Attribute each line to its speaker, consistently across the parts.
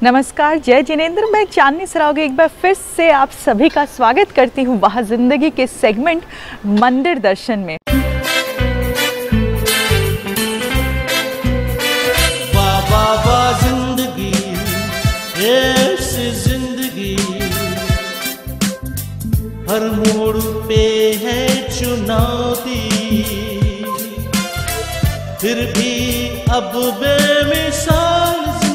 Speaker 1: नमस्कार, जय जिनेंद्र। मैं चांदनी सरावगी एक बार फिर से आप सभी का स्वागत करती हूँ वहाँ जिंदगी के सेगमेंट मंदिर दर्शन में।
Speaker 2: वाह वाह वाह जिंदगी, ऐसी जिंदगी, हर मोड़ पे है चुनौती, फिर भी अब बेमिसाल जिंदगी।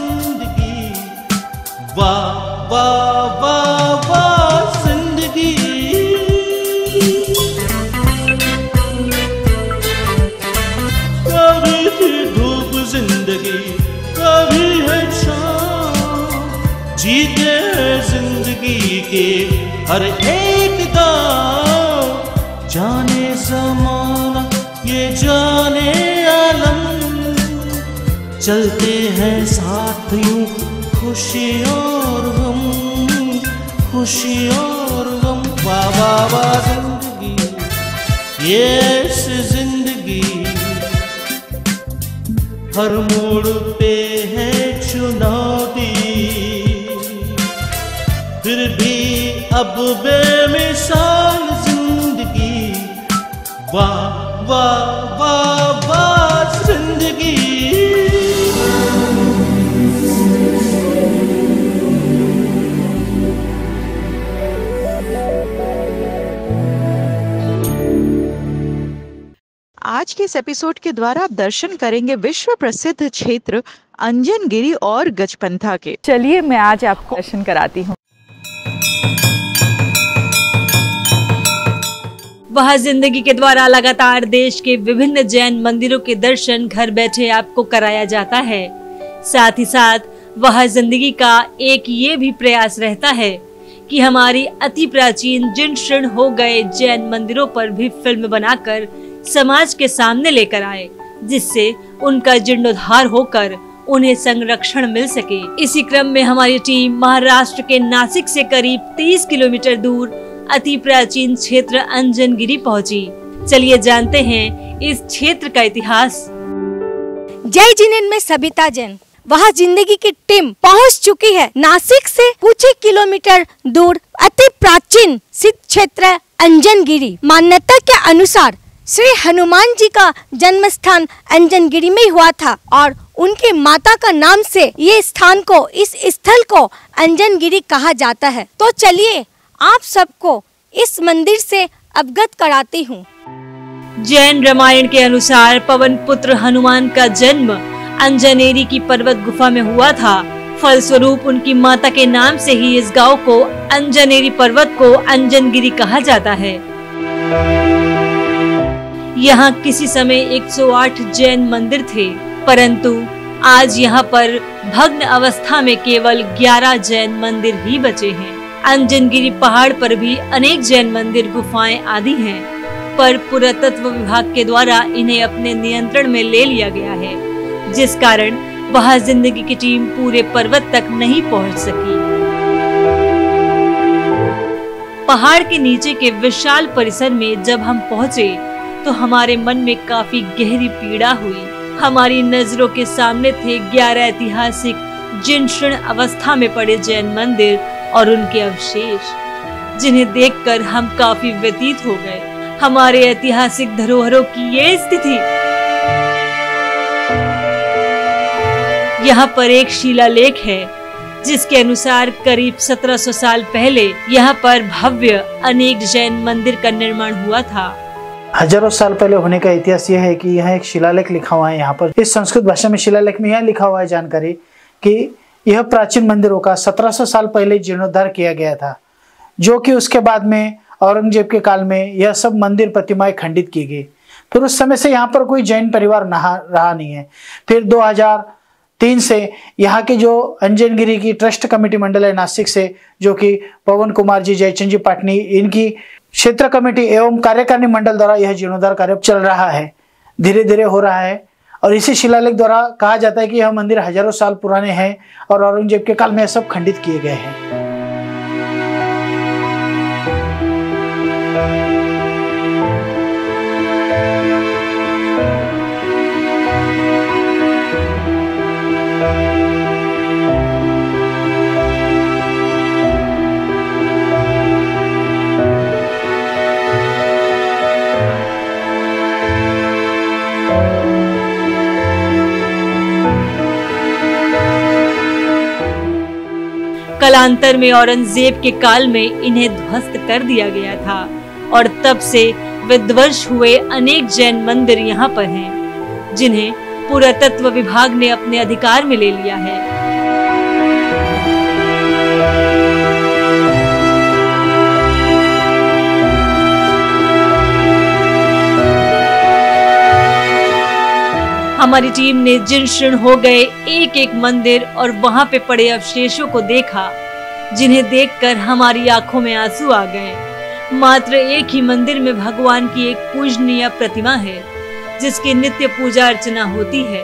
Speaker 2: वाह वाह वाह वाह जिंदगी। कभी थी धूप जिंदगी, कभी है शाम, जीते हैं जिंदगी के हर एक दाव। जाने ज़माना ये जाने आलम, चलते हैं साथ यूं खुशी और गम, खुशी और गम। वाह वाह वाह जिंदगी, ये ऐसी जिंदगी, हर मोड़ पे है चुनौती, फिर भी अब बेमिसाल जिंदगी। वाह वाह वाह वाह जिंदगी।
Speaker 1: आज के इस एपिसोड के द्वारा आप दर्शन करेंगे विश्व प्रसिद्ध क्षेत्र अंजनगिरी और गजपंथा के। चलिए मैं आज आपको दर्शन कराती हूँ।
Speaker 3: वहाँ जिंदगी के द्वारा लगातार देश के विभिन्न जैन मंदिरों के दर्शन घर बैठे आपको कराया जाता है। साथ ही साथ वहाँ जिंदगी का एक ये भी प्रयास रहता है कि हमारी अति प्राचीन जीर्ण शीर्ण हो गए जैन मंदिरों पर भी फिल्म बनाकर समाज के सामने लेकर आए, जिससे उनका जीर्णोद्धार होकर उन्हें संरक्षण मिल सके। इसी क्रम में हमारी टीम महाराष्ट्र के नासिक से करीब 30 किलोमीटर दूर अति प्राचीन क्षेत्र अंजनगिरी पहुंची। चलिए जानते हैं इस क्षेत्र का इतिहास।
Speaker 4: जय जिनेंद्र में सबिता जैन। वहाँ जिंदगी की टीम पहुंच चुकी है नासिक से कुछ ही किलोमीटर दूर अति प्राचीन सिद्ध क्षेत्र अंजनगिरी। मान्यता के अनुसार श्री हनुमान जी का जन्म स्थान अंजनगिरी में हुआ था और उनकी माता का नाम से ये स्थान को, इस स्थल को अंजनगिरी कहा जाता है। तो चलिए आप सबको इस मंदिर से अवगत कराती हूँ।
Speaker 3: जैन रामायण के अनुसार पवन पुत्र हनुमान का जन्म अंजनेरी की पर्वत गुफा में हुआ था। फलस्वरूप उनकी माता के नाम से ही इस गांव को, अंजनेरी पर्वत को अंजनगिरी कहा जाता है। यहाँ किसी समय 108 जैन मंदिर थे, परंतु आज यहाँ पर भग्न अवस्था में केवल 11 जैन मंदिर ही बचे हैं। अंजनगिरी पहाड़ पर भी अनेक जैन मंदिर, गुफाएं आदि हैं, पर पुरातत्व विभाग के द्वारा इन्हें अपने नियंत्रण में ले लिया गया है, जिस कारण वहाँ जिंदगी की टीम पूरे पर्वत तक नहीं पहुँच सकी। पहाड़ के नीचे के विशाल परिसर में जब हम पहुँचे तो हमारे मन में काफी गहरी पीड़ा हुई। हमारी नजरों के सामने थे 11 ऐतिहासिक जीर्ण शीर्ण अवस्था में पड़े जैन मंदिर और उनके अवशेष, जिन्हें देखकर हम काफी व्यतीत हो गए। हमारे ऐतिहासिक धरोहरों की ये स्थिति। यहाँ पर एक शिलालेख है जिसके अनुसार करीब 1700 साल पहले यहाँ पर भव्य अनेक जैन मंदिर का निर्माण हुआ था।
Speaker 5: हजारों साल पहले होने का इतिहास यह है कि यहाँ एक शिलालेख लिखा हुआ है। यहाँ पर इस संस्कृत भाषा में शिलालेख में यह लिखा हुआ है जानकारी कि यह प्राचीन मंदिरों का 1700 साल पहले जीर्णोद्धार किया गया था, जो कि उसके बाद में औरंगजेब के काल में यह सब मंदिर प्रतिमाएं खंडित की गई। फिर उस समय से यहाँ पर कोई जैन परिवार रहा नहीं है। फिर 2003 से यहाँ की जो अंजनगिरी की ट्रस्ट कमेटी मंडल है नासिक से, जो कि पवन कुमार जी, जयचंद जी पाटनी, इनकी क्षेत्र कमेटी एवं कार्यकारिणी मंडल द्वारा यह जीर्णोद्धार कार्य चल रहा है, धीरे धीरे हो रहा है। और इसी शिलालेख द्वारा कहा जाता है कि यह मंदिर हजारों साल पुराने हैं और औरंगजेब के काल में यह सब खंडित किए गए हैं।
Speaker 3: कालांतर में औरंगजेब के काल में इन्हें ध्वस्त कर दिया गया था और तब से विध्वंस हुए अनेक जैन मंदिर यहाँ पर हैं, जिन्हें पुरातत्व विभाग ने अपने अधिकार में ले लिया है। हमारी टीम ने जीर्ण हो गए एक एक मंदिर और वहां पे पड़े अवशेषों को देखा, जिन्हें देखकर हमारी आंखों में आंसू आ गए। मात्र एक ही मंदिर में भगवान की एक पूजनीय प्रतिमा है, जिसकी नित्य पूजा अर्चना होती है।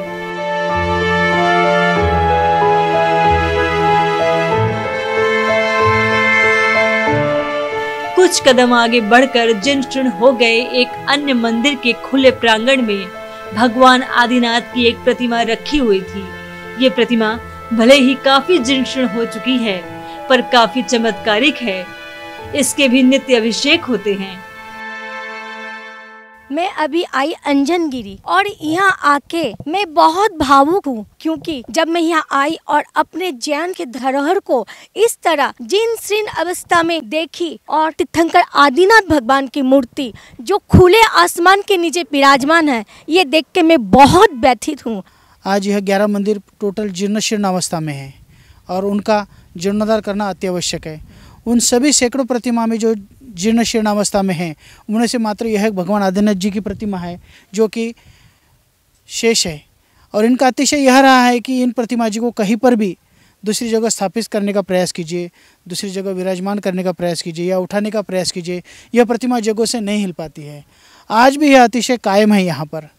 Speaker 3: कुछ कदम आगे बढ़कर जीर्ण हो गए एक अन्य मंदिर के खुले प्रांगण में भगवान आदिनाथ की एक प्रतिमा रखी हुई थी। ये प्रतिमा भले ही काफी जीर्ण हो चुकी है, पर काफी चमत्कारिक है। इसके भी नित्य अभिषेक होते हैं।
Speaker 4: मैं अभी आई अंजनगिरी और यहाँ आके मैं बहुत भावुक हूँ, क्योंकि जब मैं यहाँ आई और अपने जैन के धरोहर को इस तरह जीर्ण शीर्ण अवस्था में देखी और तीर्थंकर आदिनाथ भगवान की मूर्ति जो खुले आसमान के नीचे विराजमान है, ये देख के मैं बहुत व्यथित हूँ।
Speaker 5: आज यह 11 मंदिर टोटल जीर्ण शीर्ण अवस्था में है और उनका जीर्णोद्धार करना अत्यावश्यक है। उन सभी सैकड़ों प्रतिमा में जो जीर्ण शीर्ण अवस्था में है, उनमें से मात्र यह भगवान आदिनाथ जी की प्रतिमा है जो कि शेष है। और इनका अतिशय यह रहा है कि इन प्रतिमा जी को कहीं पर भी दूसरी जगह स्थापित करने का प्रयास कीजिए, दूसरी जगह विराजमान करने का प्रयास कीजिए या उठाने का प्रयास कीजिए, यह प्रतिमा जगहों से नहीं हिल पाती है। आज भी यह अतिशय कायम है यहाँ पर।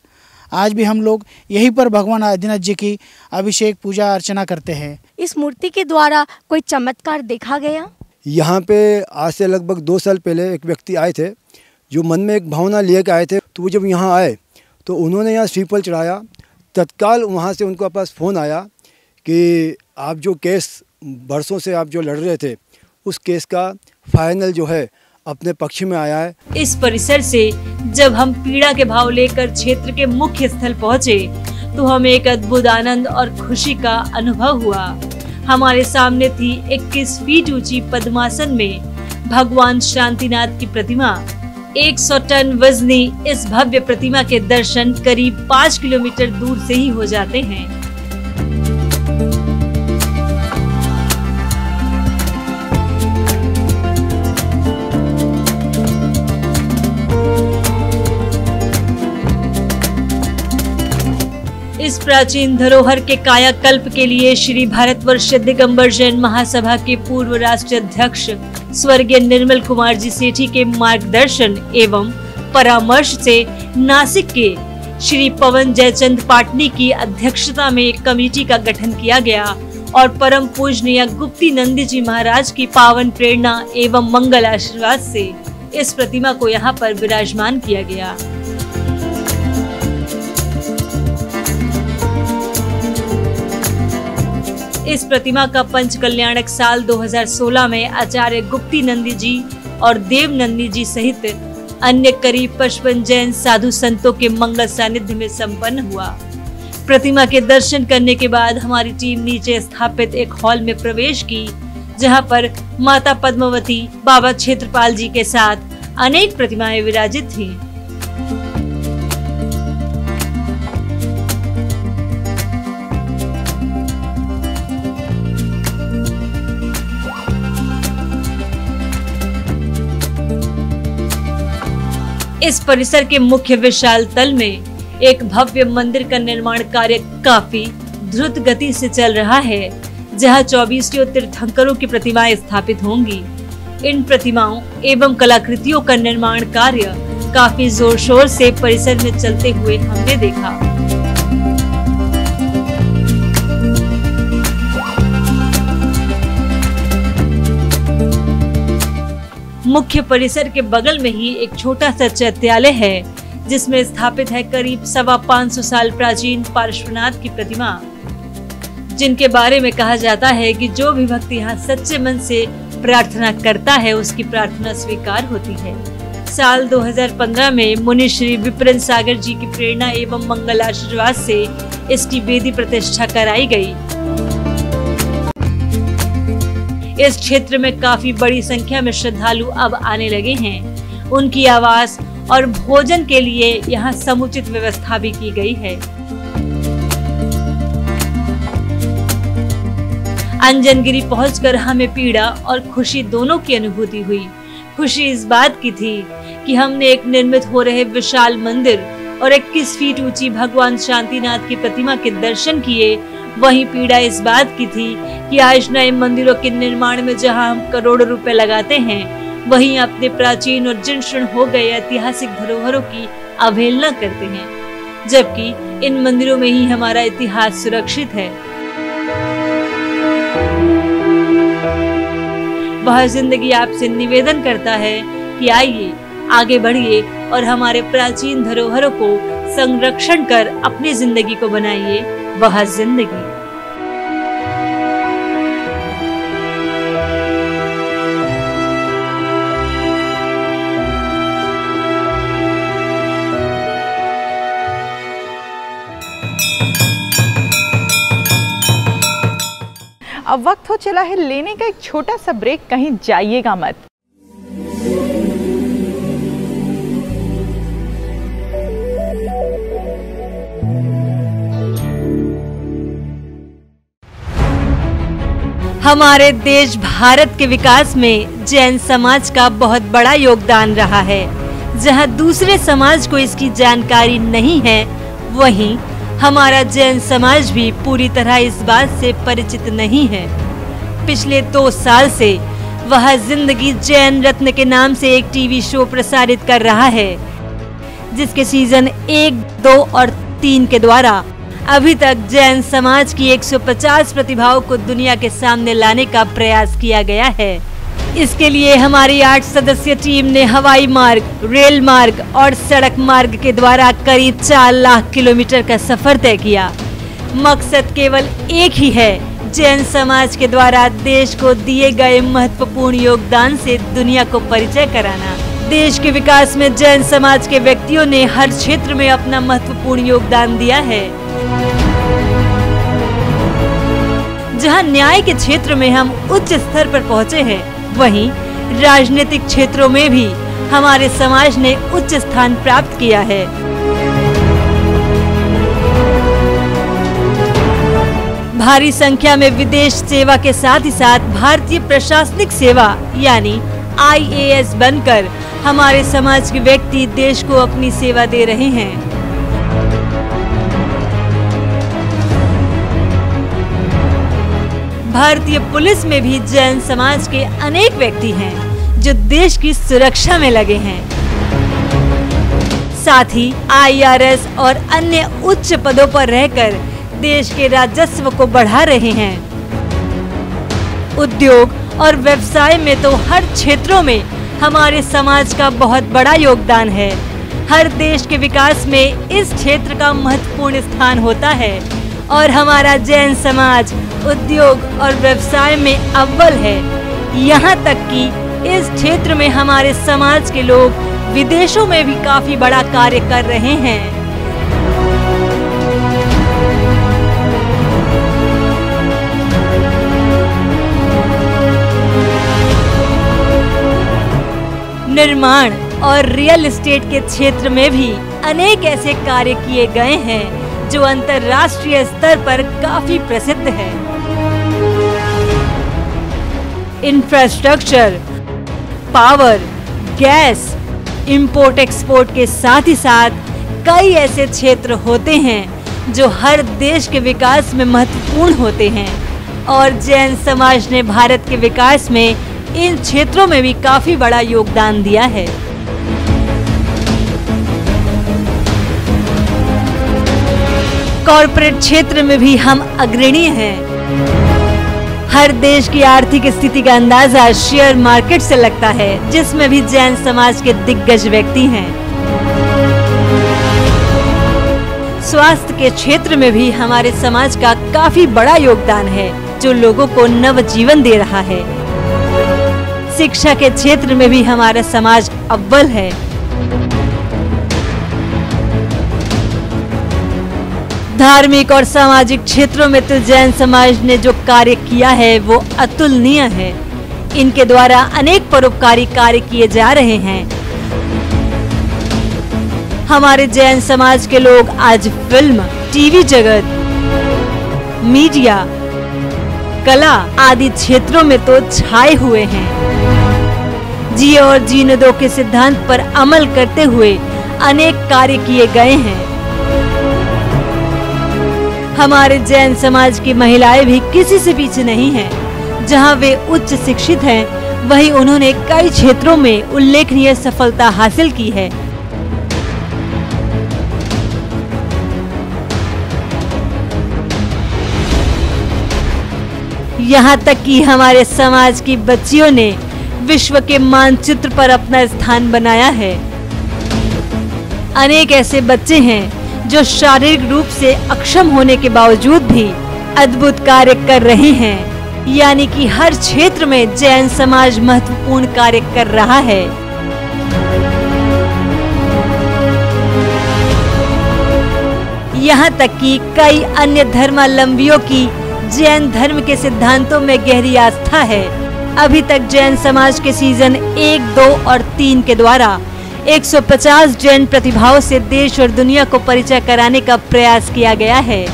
Speaker 5: आज भी हम लोग यहीं पर भगवान आदिनाथ जी की अभिषेक पूजा अर्चना करते हैं।
Speaker 4: इस मूर्ति के द्वारा कोई चमत्कार देखा गया?
Speaker 6: यहाँ पे आज से लगभग 2 साल पहले एक व्यक्ति आए थे, जो मन में एक भावना लिए के आए थे। तो वो जब यहाँ आए तो उन्होंने यहाँ श्रीफल चढ़ाया। तत्काल वहाँ से उनके पास फ़ोन आया कि आप जो केस बरसों से आप जो लड़ रहे थे, उस केस का फाइनल जो है अपने पक्ष में आया है।
Speaker 3: इस परिसर से जब हम पीड़ा के भाव लेकर क्षेत्र के मुख्य स्थल पहुँचे तो हमें एक अद्भुत आनंद और खुशी का अनुभव हुआ। हमारे सामने थी 21 फीट ऊंची पद्मासन में भगवान शांतिनाथ की प्रतिमा। 100 टन वजनी इस भव्य प्रतिमा के दर्शन करीब 5 किलोमीटर दूर से ही हो जाते हैं। इस प्राचीन धरोहर के कायाकल्प के लिए श्री भारतवर्ष दिगंबर जैन महासभा के पूर्व राष्ट्रीय अध्यक्ष स्वर्गीय निर्मल कुमार जी सेठी के मार्गदर्शन एवं परामर्श से नासिक के श्री पवन जयचंद पाटनी की अध्यक्षता में एक कमेटी का गठन किया गया और परम पूजनीय गुप्ती नंदी जी महाराज की पावन प्रेरणा एवं मंगल आशीर्वाद से इस प्रतिमा को यहाँ पर विराजमान किया गया। इस प्रतिमा का पंच कल्याणक साल 2016 में आचार्य गुप्ती नंदी जी और देव नंदी जी सहित अन्य करीब 55 जैन साधु संतों के मंगल सानिध्य में संपन्न हुआ। प्रतिमा के दर्शन करने के बाद हमारी टीम नीचे स्थापित एक हॉल में प्रवेश की, जहां पर माता पद्मावती, बाबा क्षेत्रपाल जी के साथ अनेक प्रतिमाएं विराजित थीं। इस परिसर के मुख्य विशाल तल में एक भव्य मंदिर का निर्माण कार्य काफी द्रुत गति से चल रहा है, जहां 24 तीर्थंकरों की प्रतिमाएं स्थापित होंगी। इन प्रतिमाओं एवं कलाकृतियों का निर्माण कार्य काफी जोर शोर से परिसर में चलते हुए हमने देखा। मुख्य परिसर के बगल में ही एक छोटा सा चैत्यालय है, जिसमें स्थापित है करीब 550 साल प्राचीन पार्श्वनाथ की प्रतिमा, जिनके बारे में कहा जाता है कि जो भी भक्त यहाँ सच्चे मन से प्रार्थना करता है, उसकी प्रार्थना स्वीकार होती है। साल 2015 में मुनि श्री विपिन सागर जी की प्रेरणा एवं मंगल आशीर्वाद से इसकी वेदी प्रतिष्ठा कराई गई। इस क्षेत्र में काफी बड़ी संख्या में श्रद्धालु अब आने लगे हैं। उनकी आवास और भोजन के लिए यहाँ समुचित व्यवस्था भी की गई है। अंजनगिरी पहुंचकर हमें पीड़ा और खुशी दोनों की अनुभूति हुई। खुशी इस बात की थी कि हमने एक निर्मित हो रहे विशाल मंदिर और 21 फीट ऊंची भगवान शांतिनाथ की प्रतिमा के दर्शन किए। वहीं पीड़ा इस बात की थी कि आज नए मंदिरों के निर्माण में जहां हम करोड़ों रुपए लगाते हैं, वहीं अपने प्राचीन और जीर्ण हो गए ऐतिहासिक धरोहरों की अवहेलना करते हैं, जबकि इन मंदिरों में ही हमारा इतिहास सुरक्षित है। वह जिंदगी आपसे निवेदन करता है कि आइए आगे बढ़िए और हमारे प्राचीन धरोहरों को संरक्षण कर अपनी जिंदगी को बनाइए वह जिंदगी।
Speaker 1: अब वक्त हो चला है लेने का एक छोटा सा ब्रेक, कहीं जाइएगा मत।
Speaker 3: हमारे देश भारत के विकास में जैन समाज का बहुत बड़ा योगदान रहा है। जहां दूसरे समाज को इसकी जानकारी नहीं है, वहीं हमारा जैन समाज भी पूरी तरह इस बात से परिचित नहीं है। पिछले 2 साल से वह जिंदगी जैन रत्न के नाम से एक टीवी शो प्रसारित कर रहा है, जिसके सीजन 1, 2 और 3 के द्वारा अभी तक जैन समाज की 150 प्रतिभाओं को दुनिया के सामने लाने का प्रयास किया गया है। इसके लिए हमारी 8 सदस्यीय टीम ने हवाई मार्ग, रेल मार्ग और सड़क मार्ग के द्वारा करीब 4 लाख किलोमीटर का सफर तय किया। मकसद केवल एक ही है, जैन समाज के द्वारा देश को दिए गए महत्वपूर्ण योगदान से दुनिया को परिचय कराना। देश के विकास में जैन समाज के व्यक्तियों ने हर क्षेत्र में अपना महत्वपूर्ण योगदान दिया है। जहां न्याय के क्षेत्र में हम उच्च स्तर पर पहुंचे हैं, वहीं राजनीतिक क्षेत्रों में भी हमारे समाज ने उच्च स्थान प्राप्त किया है। भारी संख्या में विदेश सेवा के साथ ही साथ भारतीय प्रशासनिक सेवा यानी IAS बनकर हमारे समाज के व्यक्ति देश को अपनी सेवा दे रहे हैं। भारतीय पुलिस में भी जैन समाज के अनेक व्यक्ति हैं जो देश की सुरक्षा में लगे हैं। साथ ही IRS और अन्य उच्च पदों पर रहकर देश के राजस्व को बढ़ा रहे हैं। उद्योग और व्यवसाय में तो हर क्षेत्रों में हमारे समाज का बहुत बड़ा योगदान है। हर देश के विकास में इस क्षेत्र का महत्वपूर्ण स्थान होता है और हमारा जैन समाज उद्योग और व्यवसाय में अव्वल है। यहाँ तक कि इस क्षेत्र में हमारे समाज के लोग विदेशों में भी काफी बड़ा कार्य कर रहे हैं। निर्माण और रियल एस्टेट के क्षेत्र में भी अनेक ऐसे कार्य किए गए हैं जो अंतर्राष्ट्रीय स्तर पर काफी प्रसिद्ध है। Infrastructure, power, gas, import export के साथ ही साथ कई ऐसे क्षेत्र होते हैं जो हर देश के विकास में महत्वपूर्ण होते हैं और जैन समाज ने भारत के विकास में इन क्षेत्रों में भी काफी बड़ा योगदान दिया है। कॉर्पोरेट क्षेत्र में भी हम अग्रणी हैं। हर देश की आर्थिक स्थिति का अंदाजा शेयर मार्केट से लगता है, जिसमें भी जैन समाज के दिग्गज व्यक्ति हैं। स्वास्थ्य के क्षेत्र में भी हमारे समाज का काफी बड़ा योगदान है, जो लोगों को नव जीवन दे रहा है। शिक्षा के क्षेत्र में भी हमारा समाज अव्वल है। धार्मिक और सामाजिक क्षेत्रों में तो जैन समाज ने जो कार्य किया है वो अतुलनीय है। इनके द्वारा अनेक परोपकारी कार्य किए जा रहे हैं। हमारे जैन समाज के लोग आज फिल्म, टीवी जगत, मीडिया, कला आदि क्षेत्रों में तो छाए हुए हैं। जिए और जीने दो के सिद्धांत पर अमल करते हुए अनेक कार्य किए गए हैं। हमारे जैन समाज की महिलाएं भी किसी से पीछे नहीं हैं। जहां वे उच्च शिक्षित हैं, वहीं उन्होंने कई क्षेत्रों में उल्लेखनीय सफलता हासिल की है। यहाँ तक कि हमारे समाज की बच्चियों ने विश्व के मानचित्र पर अपना स्थान बनाया है। अनेक ऐसे बच्चे हैं जो शारीरिक रूप से अक्षम होने के बावजूद भी अद्भुत कार्य कर रहे हैं। यानी कि हर क्षेत्र में जैन समाज महत्वपूर्ण कार्य कर रहा है। यहाँ तक कि कई अन्य धर्मावलंबियों की जैन धर्म के सिद्धांतों में गहरी आस्था है। अभी तक जैन समाज के सीजन 1, 2 और 3 के द्वारा 150 जैन प्रतिभाओं से देश और दुनिया को परिचय कराने का प्रयास किया गया है।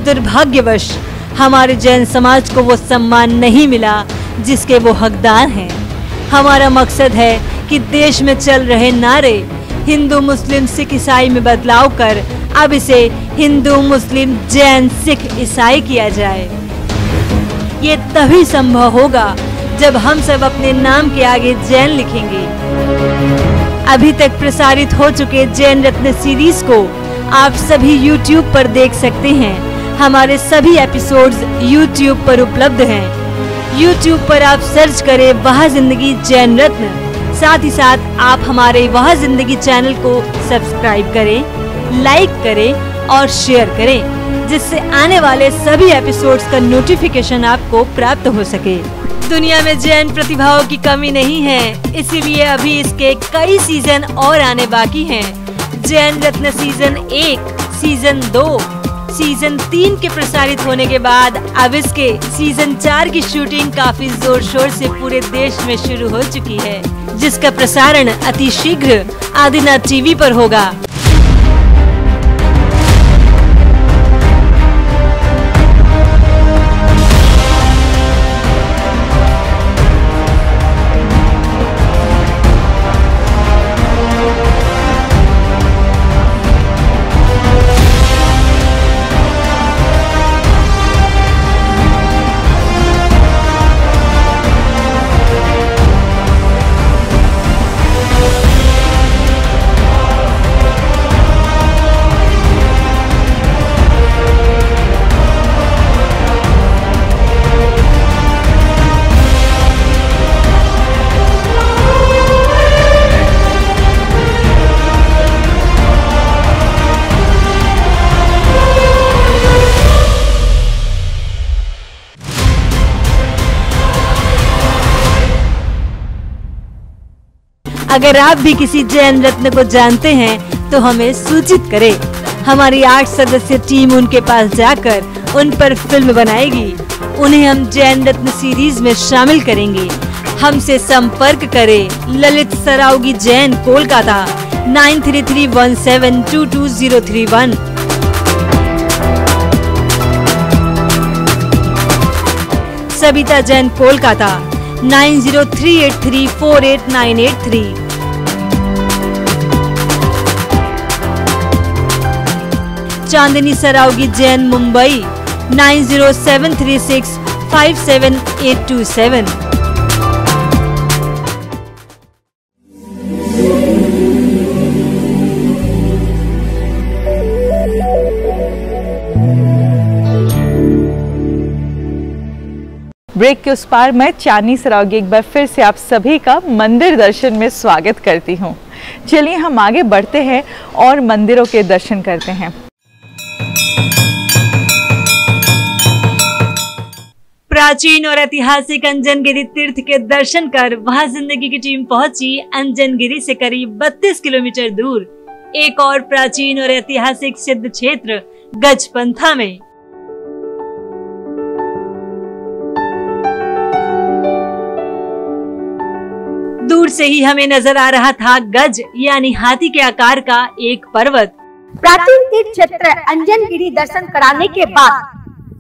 Speaker 3: दुर्भाग्यवश हमारे जैन समाज को वो सम्मान नहीं मिला जिसके वो हकदार हैं। हमारा मकसद है कि देश में चल रहे नारे हिंदू, मुस्लिम, सिख, ईसाई में बदलाव कर अब इसे हिंदू, मुस्लिम, जैन, सिख, ईसाई किया जाए। ये तभी संभव होगा जब हम सब अपने नाम के आगे जैन लिखेंगे। अभी तक प्रसारित हो चुके जैन रत्न सीरीज को आप सभी YouTube पर देख सकते हैं। हमारे सभी एपिसोड्स YouTube पर उपलब्ध हैं। YouTube पर आप सर्च करें वह जिंदगी जैन रत्न। साथ ही साथ आप हमारे वह जिंदगी चैनल को सब्सक्राइब करें, लाइक करें और शेयर करें, जिससे आने वाले सभी एपिसोड्स का नोटिफिकेशन आपको प्राप्त हो सके। दुनिया में जैन प्रतिभाओं की कमी नहीं है, इसीलिए अभी इसके कई सीजन और आने बाकी हैं। जैन रत्न सीजन 1, सीजन 2, सीजन 3 के प्रसारित होने के बाद अब इसके सीजन 4 की शूटिंग काफी जोर शोर से पूरे देश में शुरू हो चुकी है, जिसका प्रसारण अति शीघ्र आदिनाथ टीवी पर होगा। अगर आप भी किसी जैन रत्न को जानते हैं तो हमें सूचित करें। हमारी 8 सदस्य टीम उनके पास जाकर उन पर फिल्म बनाएगी। उन्हें हम जैन रत्न सीरीज में शामिल करेंगे। हमसे संपर्क करें। ललित सरावगी जैन, कोलकाता 9331722031। सबिता जैन, कोलकाता 9038348983। चांदनी सरावगी जैन, मुंबई 9073657827।
Speaker 1: ब्रेक के उस पार मैं चांदनी सरावगी एक बार फिर से आप सभी का मंदिर दर्शन में स्वागत करती हूँ। चलिए हम आगे बढ़ते हैं और मंदिरों के दर्शन करते हैं।
Speaker 3: प्राचीन और ऐतिहासिक अंजनगिरी तीर्थ के दर्शन कर वह जिंदगी की टीम पहुंची अंजनगिरी से करीब 32 किलोमीटर दूर एक और प्राचीन और ऐतिहासिक सिद्ध क्षेत्र गजपंथा में। से ही हमें नजर आ रहा था गज यानी हाथी के आकार का एक पर्वत।
Speaker 4: प्राचीन तीर्थ क्षेत्र अंजनगिरी दर्शन कराने के बाद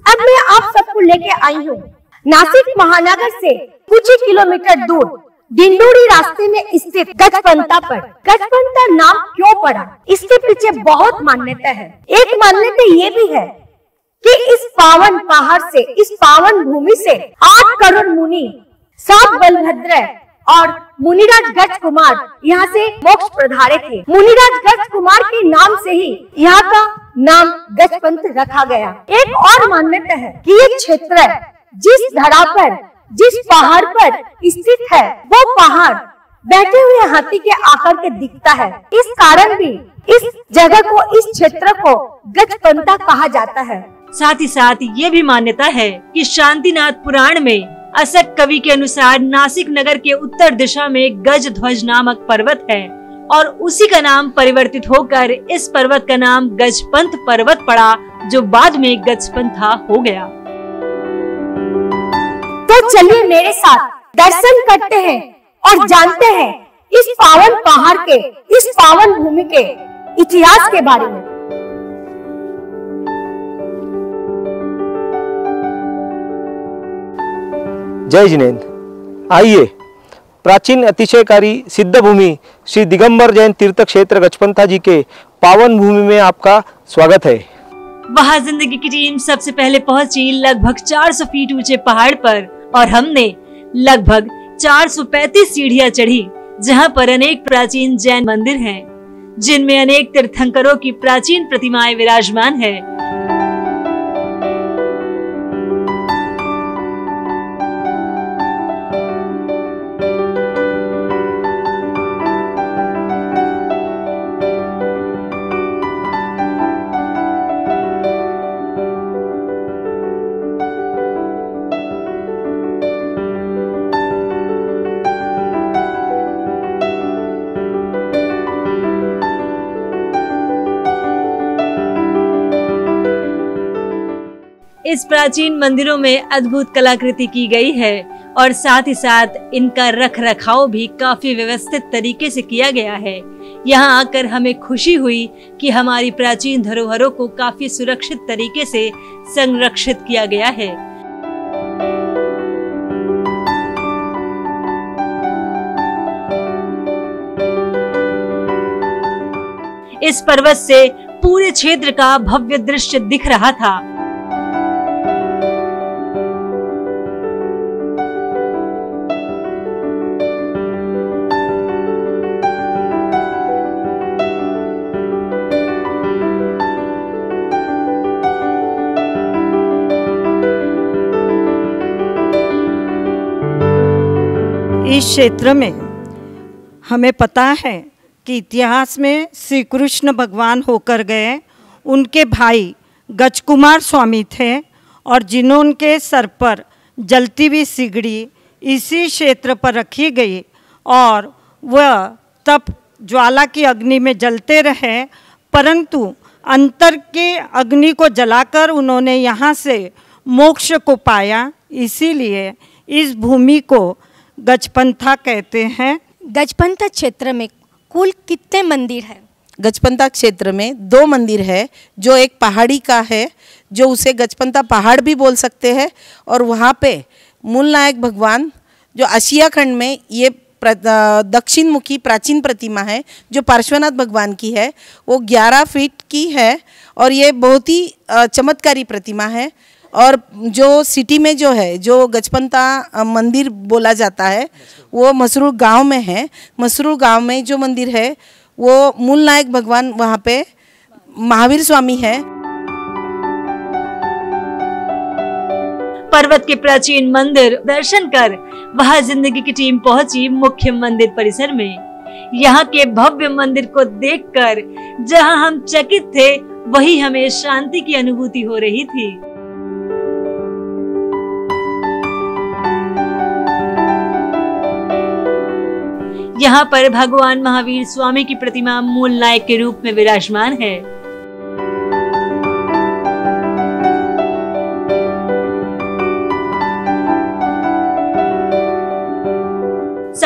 Speaker 4: अब मैं आप सबको लेके आई हूँ नासिक महानगर से कुछ ही किलोमीटर दूर डिंडोरी रास्ते में स्थित गजपंता पर। गजपंता नाम क्यों पड़ा, इसके पीछे बहुत मान्यता है। एक मान्यता ये भी है कि इस पावन पहाड़ से, इस पावन भूमि से 8 करोड़ मुनि, 7 बलभद्र और मुनिराज गज कुमार यहाँ से मोक्ष पधारे थे। मुनिराज गज कुमार के नाम से ही यहाँ का नाम गजपंत रखा गया। एक और मान्यता है कि ये क्षेत्र जिस धरा पर, जिस पहाड़ पर स्थित है, वो पहाड़ बैठे हुए हाथी के आकार के दिखता है। इस कारण भी इस जगह को, इस क्षेत्र को गजपंता कहा जाता है।
Speaker 3: साथ ही साथ ये भी मान्यता है कि शांतिनाथ पुराण में असक कवि के अनुसार नासिक नगर के उत्तर दिशा में गज ध्वज नामक पर्वत है और उसी का नाम परिवर्तित होकर इस पर्वत का नाम गजपंत पर्वत पड़ा, जो बाद में गजपंथा हो गया।
Speaker 4: तो चलिए मेरे साथ दर्शन करते हैं और जानते हैं इस पावन पहाड़ के, इस पावन भूमि के इतिहास के बारे में।
Speaker 7: जय जिनेन्द्र। आइए प्राचीन अतिशयकारी सिद्ध भूमि श्री दिगंबर जैन तीर्थ क्षेत्र गजपंथा जी के पावन भूमि में आपका स्वागत है।
Speaker 3: वहाँ जिंदगी की टीम सबसे पहले पहुंची लगभग 400 फीट ऊंचे पहाड़ पर और हमने लगभग 435 सीढ़ियां चढ़ी, जहां पर अनेक प्राचीन जैन मंदिर हैं, जिनमें अनेक तीर्थंकरों की प्राचीन प्रतिमाएं विराजमान है। इस प्राचीन मंदिरों में अद्भुत कलाकृति की गई है और साथ ही साथ इनका रख रखाव भी काफी व्यवस्थित तरीके से किया गया है। यहाँ आकर हमें खुशी हुई कि हमारी प्राचीन धरोहरों को काफी सुरक्षित तरीके से संरक्षित किया गया है। इस पर्वत से पूरे क्षेत्र का भव्य दृश्य दिख रहा था।
Speaker 8: इस क्षेत्र में हमें पता है कि इतिहास में श्री कृष्ण भगवान होकर गए, उनके भाई गजकुमार स्वामी थे और जिन्होंने सर पर जलती हुई सिगड़ी इसी क्षेत्र पर रखी गई और वह तप ज्वाला की अग्नि में जलते रहे, परंतु अंतर के अग्नि को जलाकर उन्होंने यहाँ से मोक्ष को पाया। इसीलिए इस भूमि को गजपंथा कहते हैं।
Speaker 4: गजपंथा क्षेत्र में कुल कितने मंदिर हैं?
Speaker 9: गजपंथा क्षेत्र में 2 मंदिर है, जो एक पहाड़ी का है, जो उसे गजपंथा पहाड़ भी बोल सकते हैं, और वहाँ पे मूल नायक भगवान जो आशिया खंड में ये दक्षिण मुखी प्राचीन प्रतिमा है, जो पार्श्वनाथ भगवान की है, वो 11 फीट की है और ये बहुत ही चमत्कारी प्रतिमा है। और जो सिटी में जो है, जो गजपंथा मंदिर बोला जाता है, वो मसरूर गांव में है। मसरूर गांव में जो मंदिर है वो मूल नायक भगवान वहाँ पे महावीर स्वामी है।
Speaker 3: पर्वत के प्राचीन मंदिर दर्शन कर वहाँ जिंदगी की टीम पहुंची मुख्य मंदिर परिसर में। यहाँ के भव्य मंदिर को देखकर जहाँ हम चकित थे, वही हमें शांति की अनुभूति हो रही थी। यहाँ पर भगवान महावीर स्वामी की प्रतिमा मूल नायक के रूप में विराजमान है।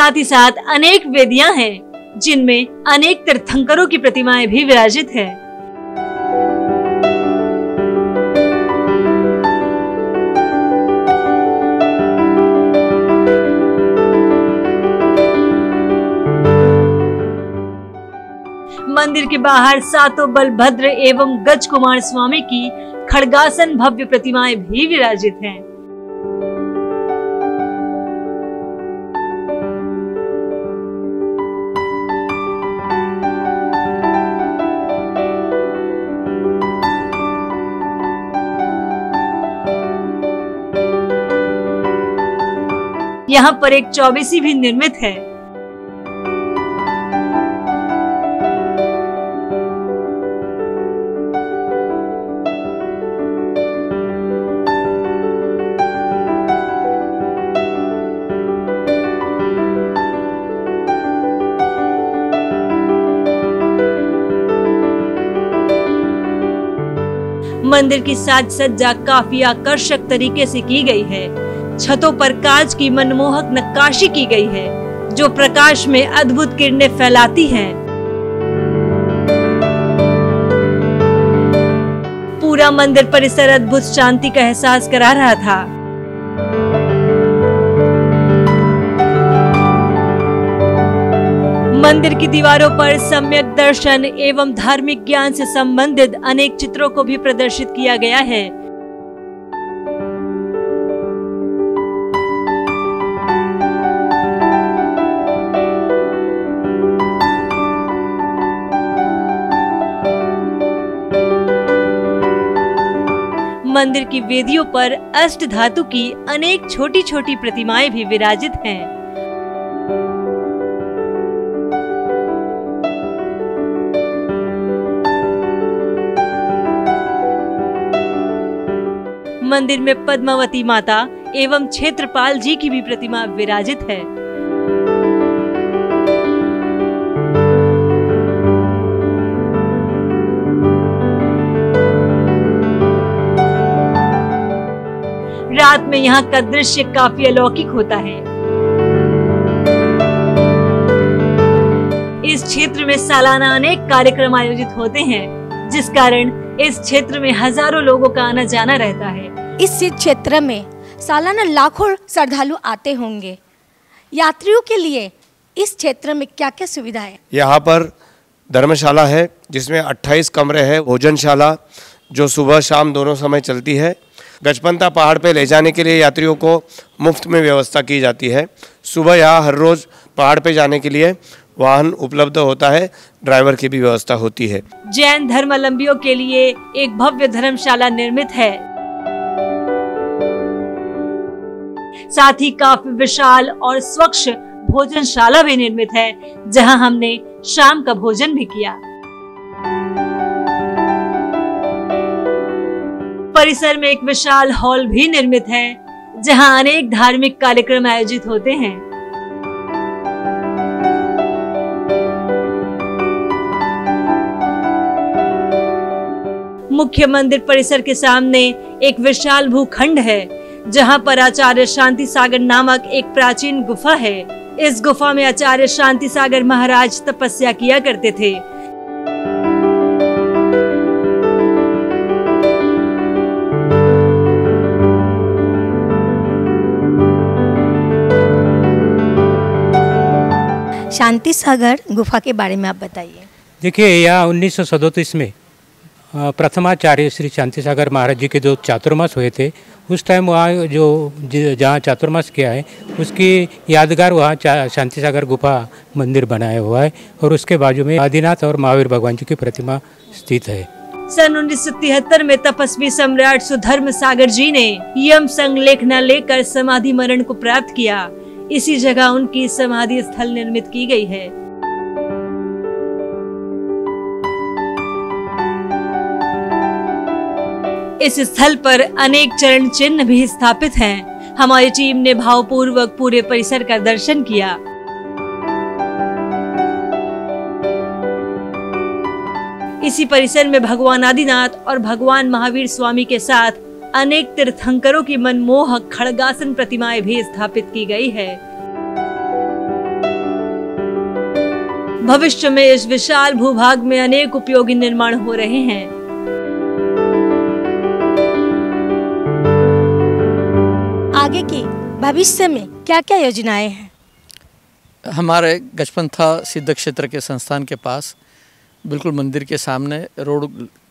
Speaker 3: साथ ही साथ अनेक वेदियां हैं जिनमें अनेक तीर्थंकरों की प्रतिमाएं भी विराजित हैं। मंदिर के बाहर सातों बलभद्र एवं गज कुमार स्वामी की खड़गासन भव्य प्रतिमाएं भी विराजित हैं। यहाँ पर एक चौबीसी भी निर्मित है। मंदिर की साज सज्जा काफी आकर्षक तरीके से की गई है। छतों पर कांच की मनमोहक नक्काशी की गई है जो प्रकाश में अद्भुत किरणें फैलाती हैं। पूरा मंदिर परिसर अद्भुत शांति का एहसास करा रहा था। मंदिर की दीवारों पर सम्यक दर्शन एवं धार्मिक ज्ञान से संबंधित अनेक चित्रों को भी प्रदर्शित किया गया है। मंदिर की वेदियों पर अष्ट धातु की अनेक छोटी छोटी प्रतिमाएं भी विराजित हैं। मंदिर में पद्मावती माता एवं क्षेत्रपाल जी की भी प्रतिमा विराजित है। रात में यहाँ का दृश्य काफी अलौकिक होता है। इस क्षेत्र में सालाना अनेक कार्यक्रम आयोजित होते हैं जिस कारण इस क्षेत्र में हजारों लोगों का आना जाना रहता है।
Speaker 4: इस क्षेत्र में सालाना लाखों श्रद्धालु आते होंगे। यात्रियों के लिए इस क्षेत्र में क्या क्या सुविधा है?
Speaker 10: यहाँ पर धर्मशाला है जिसमें 28 कमरे हैं, भोजनशाला जो सुबह शाम दोनों समय चलती है। गजपंता पहाड़ पे ले जाने के लिए यात्रियों को मुफ्त में व्यवस्था की जाती है। सुबह यहाँ हर रोज पहाड़ पे जाने के लिए वाहन उपलब्ध होता है, ड्राइवर की भी व्यवस्था होती है।
Speaker 3: जैन धर्मावलंबियों के लिए एक भव्य धर्मशाला निर्मित है। साथ ही काफी विशाल और स्वच्छ भोजनशाला भी निर्मित है जहां हमने शाम का भोजन भी किया। परिसर में एक विशाल हॉल भी निर्मित है जहां अनेक धार्मिक कार्यक्रम आयोजित होते हैं। मुख्य मंदिर परिसर के सामने एक विशाल भूखंड है जहां पर आचार्य शांति सागर नामक एक प्राचीन गुफा है। इस गुफा में आचार्य शांति सागर महाराज तपस्या किया करते थे।
Speaker 4: शांति सागर गुफा के बारे में आप बताइए।
Speaker 11: देखिए, यहाँ 1937 में प्रथमाचार्य श्री शांति सागर महाराज जी के जो चातुर्मास हुए थे उस टाइम वहाँ जो जहाँ चातुर्मास किया है उसकी यादगार वहाँ शांति सागर गुफा मंदिर बनाया हुआ है और उसके बाजू में आदिनाथ और महावीर भगवान जी की प्रतिमा स्थित है।
Speaker 3: सन 1973 में तपस्वी सम्राट सुधर्म सागर जी ने यम संग लेखना लेकर समाधि मरण को प्राप्त किया। इसी जगह उनकी समाधि स्थल निर्मित की गई है। इस स्थल पर अनेक चरण चिन्ह भी स्थापित हैं। हमारी टीम ने भावपूर्वक पूरे परिसर का दर्शन किया। इसी परिसर में भगवान आदिनाथ और भगवान महावीर स्वामी के साथ अनेक तीर्थंकरों की मनमोहक खड़गासन प्रतिमाएं भी स्थापित की गई है। भविष्य में इस विशाल भूभाग में अनेक उपयोगी निर्माण हो रहे हैं।
Speaker 4: आगे की भविष्य में क्या क्या योजनाएं हैं?
Speaker 12: हमारे गजपंथा सिद्ध क्षेत्र के संस्थान के पास बिल्कुल मंदिर के सामने रोड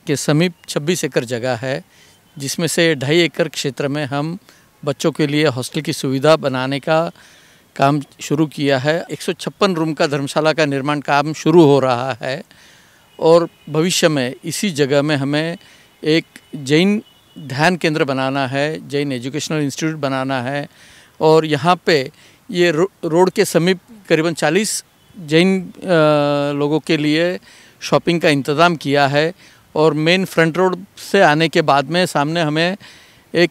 Speaker 12: के समीप 26 एकड़ जगह है, जिसमें से 2.5 एकड़ क्षेत्र में हम बच्चों के लिए हॉस्टल की सुविधा बनाने का काम शुरू किया है। 156 रूम का धर्मशाला का निर्माण काम शुरू हो रहा है और भविष्य में इसी जगह में हमें एक जैन ध्यान केंद्र बनाना है, जैन एजुकेशनल इंस्टीट्यूट बनाना है और यहाँ पे ये रोड के समीप करीबन 40 जैन लोगों के लिए शॉपिंग का इंतज़ाम किया है और मेन फ्रंट रोड से आने के बाद में सामने हमें एक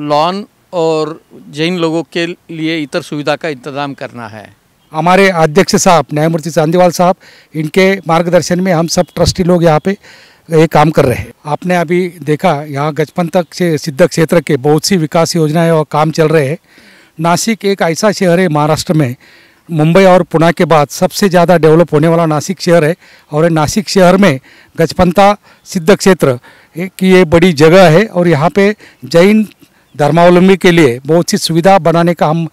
Speaker 12: लॉन और जैन लोगों के लिए इतर सुविधा का इंतज़ाम करना है।
Speaker 13: हमारे अध्यक्ष साहब न्यायमूर्ति चांदीवाल साहब, इनके मार्गदर्शन में हम सब ट्रस्टी लोग यहाँ पे ये काम कर रहे हैं। आपने अभी देखा यहाँ गजपंथा सिद्ध क्षेत्र के बहुत सी विकास योजनाएं और काम चल रहे हैं। नासिक एक ऐसा शहर है महाराष्ट्र में, मुंबई और पुणे के बाद सबसे ज़्यादा डेवलप होने वाला नासिक शहर है और नासिक शहर में गजपंथा सिद्ध क्षेत्र की ये बड़ी जगह है और यहाँ पे जैन धर्मावलंबी के लिए बहुत सी सुविधा बनाने का हम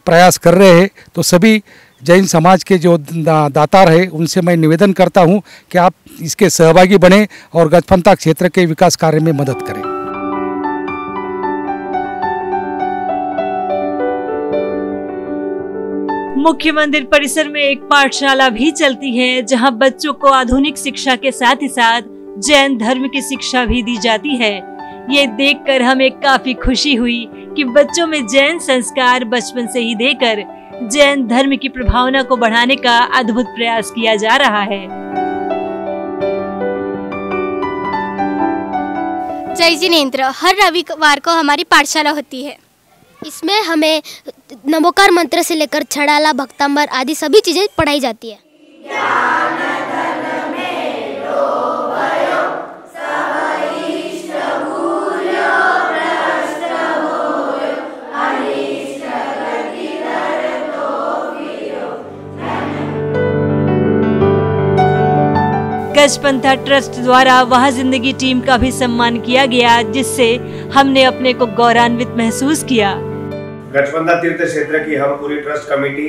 Speaker 13: प्रयास कर रहे हैं। तो सभी जैन समाज के जो दातार है उनसे मैं निवेदन करता हूँ कि आप इसके सहभागी बने और गजपंथा क्षेत्र के विकास कार्य में मदद करें।
Speaker 3: मुख्य मंदिर परिसर में एक पाठशाला भी चलती है, जहां बच्चों को आधुनिक शिक्षा के साथ ही साथ जैन धर्म की शिक्षा भी दी जाती है। ये देखकर हमें काफी खुशी हुई कि बच्चों में जैन संस्कार बचपन से ही देकर जैन धर्म की प्रभावना को बढ़ाने का अद्भुत प्रयास किया जा रहा है।
Speaker 14: जय जिनेंद्र, हर रविवार को हमारी पाठशाला होती है। इसमें हमें नमोकार मंत्र से लेकर छड़ाला, भक्तांबर आदि सभी चीजें पढ़ाई जाती है।
Speaker 3: गजपंथा ट्रस्ट द्वारा वह जिंदगी टीम का भी सम्मान किया गया, जिससे हमने अपने को गौरवान्वित महसूस किया।
Speaker 10: गजपंथा तीर्थ क्षेत्र की हम पूरी ट्रस्ट कमेटी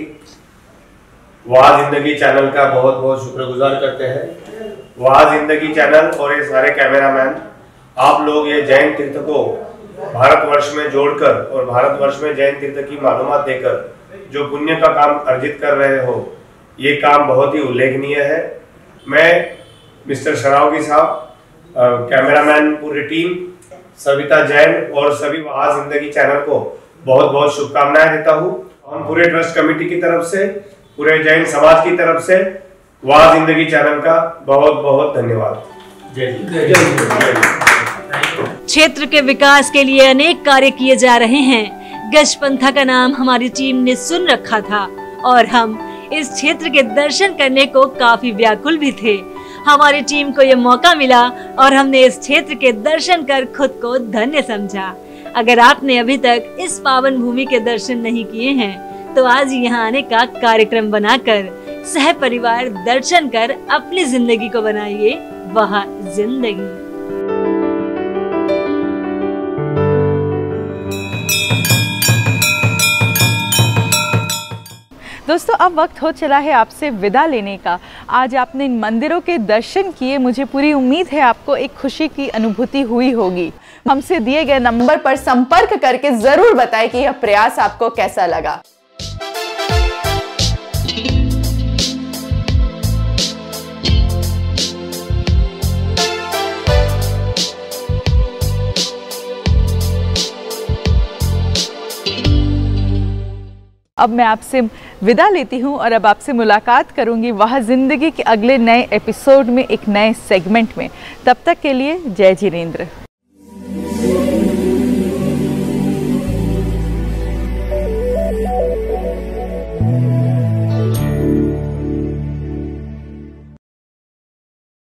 Speaker 10: वह जिंदगी चैनल का बहुत बहुत शुक्रगुजार करते हैं। वह जिंदगी चैनल और ये सारे कैमरामैन, आप लोग ये जैन तीर्थ को भारतवर्ष में जोड़कर और भारतवर्ष में जैन तीर्थ की मालूमात देकर जो पुण्य का काम अर्जित कर रहे हो, ये काम बहुत ही उल्लेखनीय है। मैं मिस्टर शरावगी साहब, कैमरामैन, पूरी टीम, सविता जैन और सभी वह जिंदगी चैनल को बहुत बहुत शुभकामनाएं देता हूँ। हम पूरे ट्रस्ट कमेटी की तरफ से, पूरे जैन समाज की तरफ से वह जिंदगी चैनल का बहुत बहुत धन्यवाद।
Speaker 3: क्षेत्र के विकास के लिए अनेक कार्य किए जा रहे हैं। गजपंथा का नाम हमारी टीम ने सुन रखा था और हम इस क्षेत्र के दर्शन करने को काफी व्याकुल भी थे। हमारी टीम को ये मौका मिला और हमने इस क्षेत्र के दर्शन कर खुद को धन्य समझा। अगर आपने अभी तक इस पावन भूमि के दर्शन नहीं किए हैं तो आज यहाँ आने का कार्यक्रम बनाकर सह परिवार दर्शन कर अपनी जिंदगी को बनाइए वह जिंदगी।
Speaker 1: दोस्तों, अब वक्त हो चला है आपसे विदा लेने का। आज आपने इन मंदिरों के दर्शन किए, मुझे पूरी उम्मीद है आपको एक खुशी की अनुभूति हुई होगी। हमसे दिए गए नंबर पर संपर्क करके जरूर बताएं कि यह प्रयास आपको कैसा लगा। अब मैं आपसे विदा लेती हूं और अब आपसे मुलाकात करूंगी वह जिंदगी के अगले नए एपिसोड में, एक नए सेगमेंट में। तब तक के लिए जय जिनेंद्र।